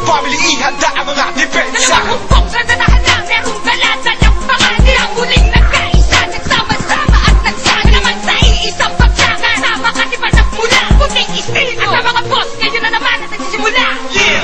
family, ihanda ang mga depensa. Dalawang humpok sa danahan lang, merong galatan ng pangalan. Ang muling nagkaisa, nagsama-sama at nagsana naman sa iisang pagsakan. Sama ka diba nagmula, puting estilo. At ang mga boss, ngayon na naman at nagsisimula. Yeah,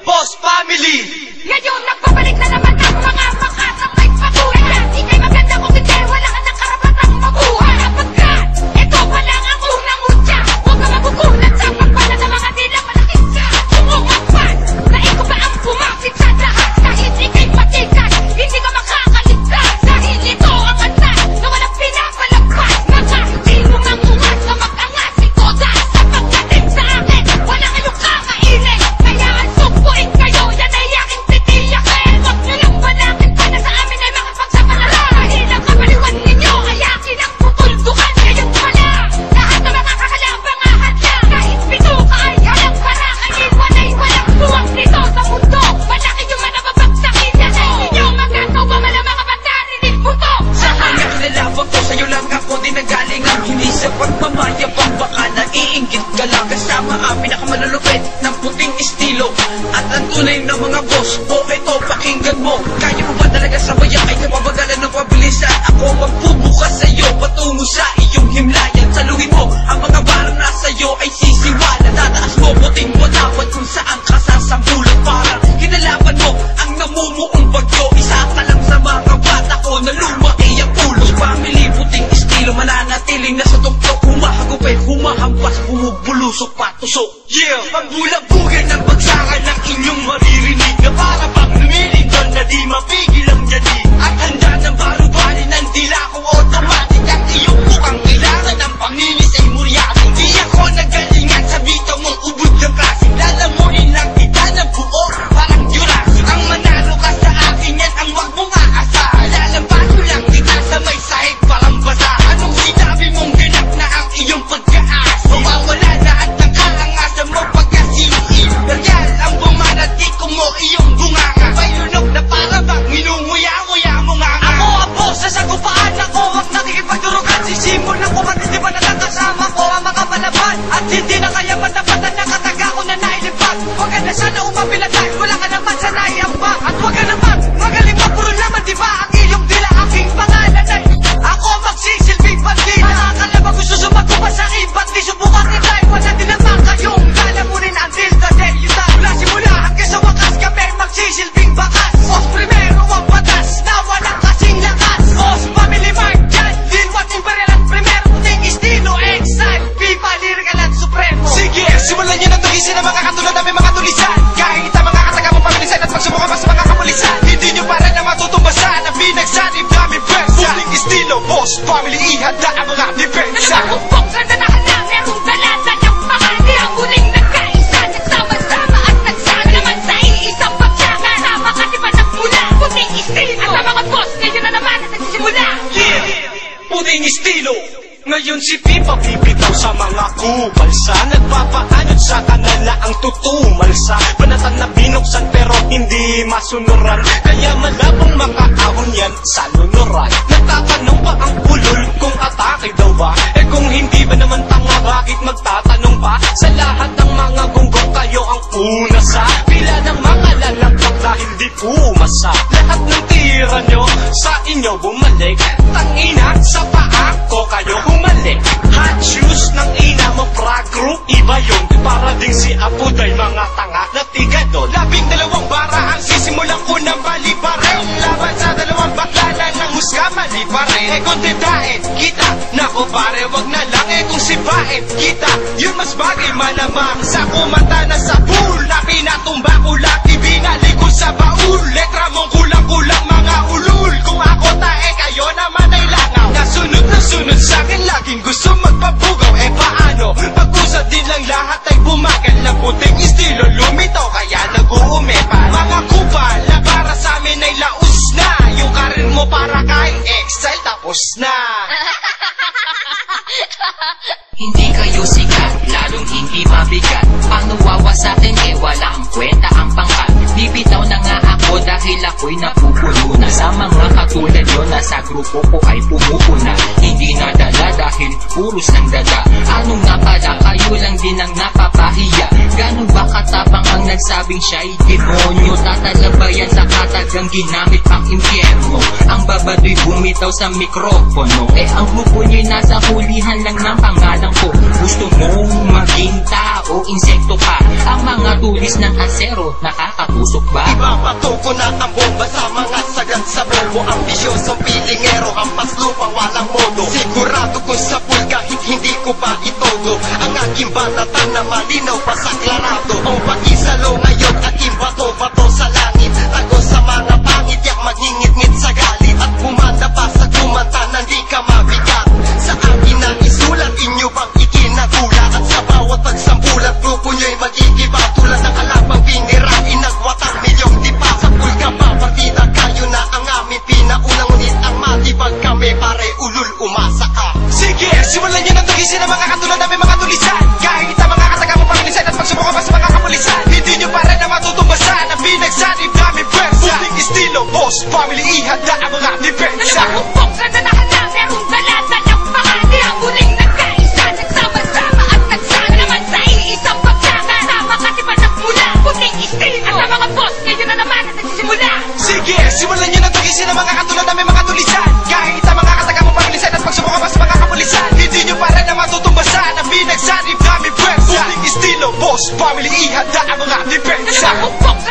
boss family. Ngayon nagbabalik na naman ang mga makatang may patuloy. Di kayo maganda kung hindi, wala ka ng karapatang mabuhay. Kapagkat, ito pa lang ang unang utya. Huwag ka magugulat sa pagpala ng mga dilang malakit ka. Umungapad, na ikaw ba ang pumakit sa lahat? Kahit ikay matikas, hindi ka makakaligtas. Dahil ito ang antas na walang pinapalagpas. Nakahindi mo mang ungas na mag-angas ito dahil sapagdating sa akin, wala kayong kakainin. Kaya ang sumpuin kayo, yan ay aking titiyakin. Huwag nyo lang balangin pa na sa amin ay makapagsapalaran. Dahil ang kapaliwan ninyo ay akin ang putuldukan. Ngayon pala, lahat na mga kakalabang ahad lang. Kahit bituka ay halang para kaiwan ay walang buwang nito sa mundo. Malaki yung manababagsakin yan ay ninyo magataw ba man ang mga pagdarinig mo to? Sa kanya nilalabag ko, sa'yo lang ako din nagaling ang hindi sa pagmamayabang. Baka naiinggit ka lang kasama ang pinakamalulupit ng puting estilo. At ang tunay na mga boss, o ito pakinggan mo. Kaya mo ba talaga sabayan ay kapabagalan ng pabilisan? Ako magbubukas sa'yo patungo sa iyong himlayan. Saluhin mo ang mga barang na sa'yo ay sisiwala. Tataas mo puting watawat kung saan ka sasambulan. Parang kinalaban mo ang namumuong bagyo. Isa ka lang sa mga bata ko na lumaki ang ulo. Family, puting estilo, mananatiling nasa tuktok. Humahagupit, humahampas, bumubulusok, patusok. Yeah, pagbulabugin ng bagsakan ng inyong maririnig na para bang lumilingdon na di mapigil ang jadi. At handa ng barubali ng dila ko automatic ang iyong bukang kailangan ng panginis ay muryado. Di ako nagalingan sa bitaw mong ubod ng klase. Lalamunin lang kita ng buo, parang Jurassic. Ang manalo ka sa akin yan ang wag mong aasahan. Lalampaso lang kita sa may sahig parang basa. Anong sinabi mong ganap na ang iyong pagkaas? Mawawala lahat ng kaangasan mo pagkasinuin. Real ang bumanatiko mo iyong bunganga. Bayunok na para bang minunguya-nguya mo nga nga. Ako ang boss sa sagupaan ako, wag nakikipagdurugan. Sisimol na ko di ba nakakasama ko ang mga palaban. At hindi na kaya matapatan ng kataga ko na nailipag. Huwag ka na sana umapilan dahil wala ka naman sa naiamba. At huwag ka naman magaling mapuro naman di ba ang iyong dila. Aking pangalan ay ako magsisilbing bandila. Akala ba gusto sumagupa sa iba't di subukan kita. Wala din naman kayong lalamunin until the day you die. Mula simula hanggang sa wakas kami magsisilbing bakas. Boss primero ang batas na walang kasing lakas. Boss family mark dyan, Lilwat Imperial at primero puting estilo. Exile, Viva Lyrical at Supremo. Sige, simulan nyo ng tugisin ang mga katulad na may mga tulisan. Kahit ang mga kataga mo pabilisan at magsubukan pa sa mga kapulisan. Hindi nyo para na matutumbasan ang pinagsanib namin pwersa. Puting estilo, boss family, ihanda ang mga depensa. Dalawang humpok sa danahan lang, merong galatan ng pangalan. Ang muling nagkaisa, nagsama-sama at nagsana naman sa iisang pagsakan. Sama ka diba nagmula, puting estilo. At ang mga boss, ngayon na naman at nagsisimula. Yeah, puting estilo. Ngayon si Pipa bibitaw sa mga kubalsa. Nagpapaanod sa kanala ang tutumalsa. Banatan na binuksan pero hindi masunuran. Kaya malabong makaahon yan sa lunuran. Nagtatanong pa ang ulol kung atake daw ba? Eh kung hindi ba naman tanga, bakit magtatanong pa? Sa lahat ng mga gunggong kayo ang una sa pila ng mga lalagpak dahil di pumasa. Lahat ng tira nyo sa inyo bumalik. Tangina sa paa ko kayo humalik. Hot shoes ng ina mo pra group, iba yun. Para ding si Apuday mga tanga na tigado. 12 bara ang sisimulang unang balibarin. Laban sa 2 bakla na ng husga mali pa rin. Eh kung didain, kita, naku pare wag na lang. Eh kung sipain, kita, yun mas bagay malamang. Sa kumata na sa pool, na pinatumba ko lang, ibinalik ko sa baul. Letra mong kulang-kulang mga ulul. Kung ako tae, kayo naman ay langaw. Nasunod na sunod sa'kin, laging gusto magpabugaw. Eh paano? Pag-usad din lang lahat ay bumagal. Na puting estilo lumitaw, kaya nag-uumepa. Mga kupal na para sa amin ay laos na. Yung karir mo para kay Excel tapos na. Hindi kayo sikat, lalong hindi mabigat. Pang nawawa sa atin eh walang kwenta ang pangkat. Bibitaw na nga ako dahil ako'y ako'y napupuno na sa mga katulad nyo na sa grupo ko ay pumupuna. Hindi nadala dahil puros ng daga. Anong napala, kayo lang din ang napapahiya. Ganun ba katapang ang nagsabing siya'y demonyo? Tatalabayan sa katagang ginamit pang impyerno. Ang babado'y bumitaw sa mikropono. Ang grupo nyo'y nasa hulihan lang ng pangalan ko. Gusto mong maging tao, insekto pa. Ang mga tulis ng asero, nakakatusok ba? Ibabato ko na ang bomba sa mga sagad sa bobo. Ambisyosong pilingero, hampas lupang walang modo. Sigurado kung sa pool kahit hindi ko pa itodo. Ang aking banatan na malinaw pa sa klarado. O pag-isalo ngayon, aking bato-bato sa langit. Tago sa mga pangit, yak maghingit-ngit sa galit. At pumanda pa sa kumanta na di ka mabigat. Sa akin na isulat, inyo bang ikinagulat? At sa bawat pagsambulat, grupo nyo'y magigiba. Tulad ng kalabang pinirain ng watang milyong dipa. Sa pool ka pa, partida kayo na ang aming pinaunang. Ngunit ang matibag kami, pare ulul umasa ka. Sige, simulan nyo ng tugisin ang mga katulad namin mga tulisan. Kahit ang mga kataga mo pabilisan at pagsubukan pa sa mga kapulisan. Hindi nyo pa rin na matutumbasan ang pinagsanib namin pwersa. Puting estilo, boss, family, ihanda ang mga depensa. Nalakupok sa nanahala, merong balasa ng pangani. Ang huling nagkaisa, nagsama-sama at nagsana naman sa iisang paglangan. Sama kasi pa nagmula, puting estilo. At ang mga boss, ngayon na naman at nagsisimula. Sige, simulan nyo ng tugisin ang mga katulad namin mga tulisan. Kahit ang mga kataga mo pabilisan at pagsubukan pa sa mga kapulisan. Hindi nyo pa rin na matutumbasan ang pinagsanib namin pwersa. Puting estilo, boss, family, ihanda ang mga depensa. Nalakupok sa